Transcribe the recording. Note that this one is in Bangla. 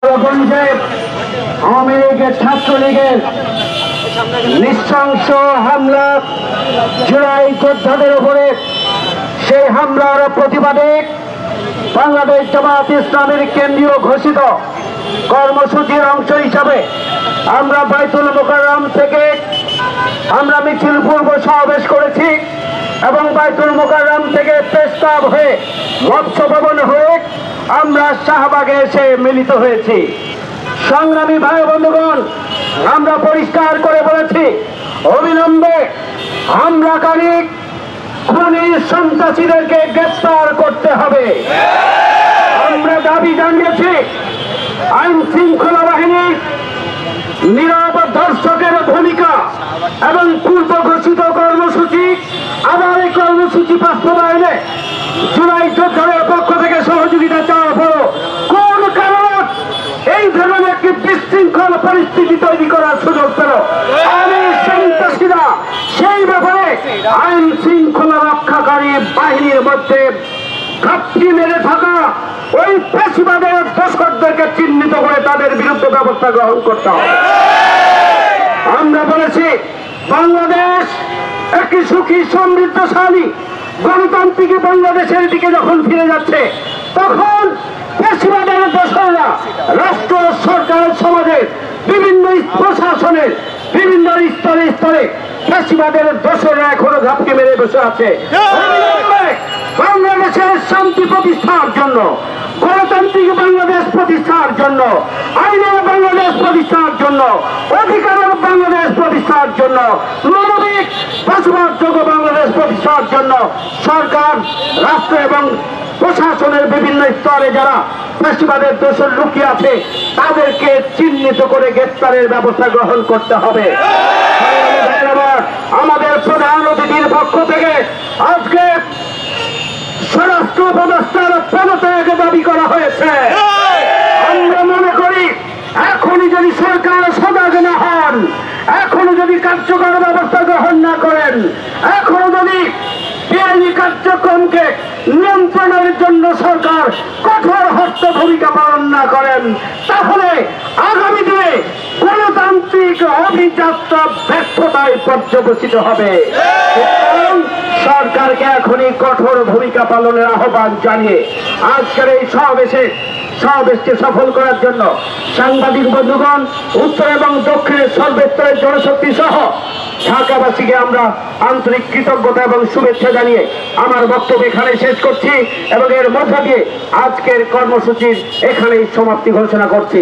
আওয়ামী লীগের ছাত্রলীগের নৃশংস হামলা জুলাই যোদ্ধাদের উপরে, সেই হামলার প্রতিবাদে বাংলাদেশ জামায়াত ইসলামের কেন্দ্রীয় ঘোষিত কর্মসূচির অংশ হিসাবে আমরা বাইতুল মোকাররম থেকে আমরা মিছিল পূর্ব সমাবেশ করেছি এবং বাইতুল মোকাররম থেকে প্রেস ক্লাব হয়ে মৎস্য ভবন হয়ে আমরা শাহবাগে এসে মিলিত হয়েছি। সংগ্রামী ভাই বন্ধুগণ, আমরা পরিষ্কার করে বলেছি, অবিলম্বে হামলাকারী খুনি সন্ত্রাসীদেরকে গ্রেফতার করতে হবে। আমরা দাবি জানিয়েছি, আইন শৃঙ্খলা বাহিনীর নীরব দর্শকের ভূমিকা এবং পূর্ব ঘোষিত কর্মসূচি আবার এই কর্মসূচি বাস্তবায়নে জুলাই যোদ্ধাদের পক্ষ থেকে সহযোগিতা চাওয়া হলো কোন কারণে এই ধরনের একটি বিশৃঙ্খল পরিস্থিতি তৈরি করার সুযোগ পেল। আমি সন্ত্রাসীরা সেই ব্যাপারে আইন শৃঙ্খলা রক্ষাকারী বাহিনীর মধ্যে ঘাপটি মেরে থাকা ওই পেশিবাদের দোষরদেরকে চিহ্নিত করে তাদের বিরুদ্ধে ব্যবস্থা গ্রহণ করতে হবে। আমরা বলেছি, বাংলাদেশ একটি সুখী সমৃদ্ধশালী গণতান্ত্রিক বাংলাদেশের দিকে যখন ফিরে যাচ্ছে, তখন পেশিবাদের দোষররা রাষ্ট্র সরকার সমাজের বিভিন্ন প্রশাসনের বিভিন্ন স্তরে স্তরে পেশিবাদের দোষররা এখনো ঘাপটি মেরে বসে আছে। বাংলাদেশের শান্তি প্রতিষ্ঠার জন্য, গণতান্ত্রিক বাংলাদেশ প্রতিষ্ঠার জন্য, আইনের বাংলাদেশ প্রতিষ্ঠার জন্য, অধিকারের বাংলাদেশ প্রতিষ্ঠার জন্য, মানবিক বসবাসযোগ্য বাংলাদেশ প্রতিষ্ঠার জন্য সরকার, রাষ্ট্র এবং প্রশাসনের বিভিন্ন স্তরে যারা ফ্যাসিবাদের দোষর লুকিয়ে আছে তাদেরকে চিহ্নিত করে গ্রেফতারের ব্যবস্থা গ্রহণ করতে হবে। আমাদের প্রধান অতিথির পক্ষ থেকে আজকে স্বরাষ্ট্র উপদেষ্টার পদত্যাগ দাবি করা হয়েছে। আমরা মনে করি, এখনই যদি সরকার সজাগ না হন, এখনো যদি কার্যকর ব্যবস্থা গ্রহণ না করেন, এখনো যদি বেআইনি কার্যক্রমকে নিয়ন্ত্রণের জন্য সরকার কঠোর হস্ত ভূমিকা পালন না করেন, তাহলে আগামী দিনে গণতান্ত্রিক অভিযাত্রা ব্যর্থতায় পর্যবসিত হবে। সরকারকে এখনই কঠোর ভূমিকা পালনের আহ্বান জানিয়ে আজকের এই সমাবেশকে সফল করার জন্য সাংবাদিক বন্ধুগণ, উত্তর এবং দক্ষিণের সর্বস্তরের জনশক্তি সহ ঢাকাবাসীকে আমরা আন্তরিক কৃতজ্ঞতা এবং শুভেচ্ছা জানিয়ে আমার বক্তব্য এখানে শেষ করছি এবং এর মধ্য দিয়ে আজকের কর্মসূচির এখানেই সমাপ্তি ঘোষণা করছি।